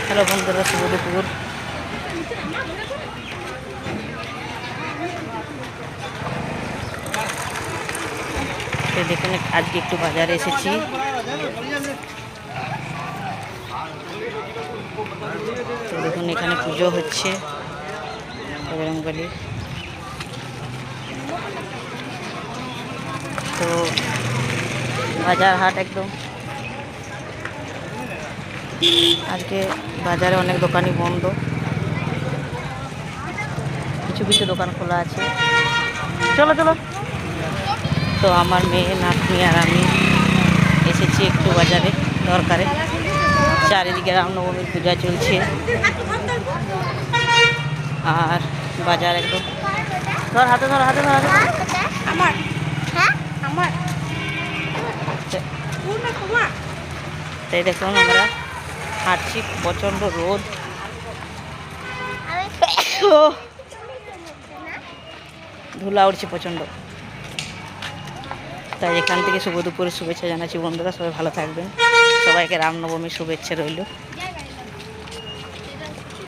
Hello বন্ধুরা, শুভ দুপুর। তো দেখুন, আজকে একটু বাজারে এসেছি। তো দেখুন, এখানে পুজো হচ্ছে বজরংবলী। তো বাজার হাট একদম। আজকে বাজারে অনেক দোকানই বন্ধ, কিছু কিছু দোকান খোলা আছে। চলো চলো। তো আমার মেয়ে, নাতনি আর আমি এসেছি একটু বাজারে দরকারে। চারিদিকে রামনবমীর পূজা চলছে আর বাজার একদম। ধর হাতে ধর, হাতে ধর, হাতে ধর। আমার হ্যাঁ আমার তাই দেখুন, আমরা হাঁটছি, প্রচণ্ড রোদ, ধুলা উঠছে প্রচণ্ড। তাই এখান থেকে শুভ দুপুরের শুভেচ্ছা জানাচ্ছি বন্ধুরা। সবাই ভালো থাকবেন, সবাইকে রামনবমীর শুভেচ্ছা রইল।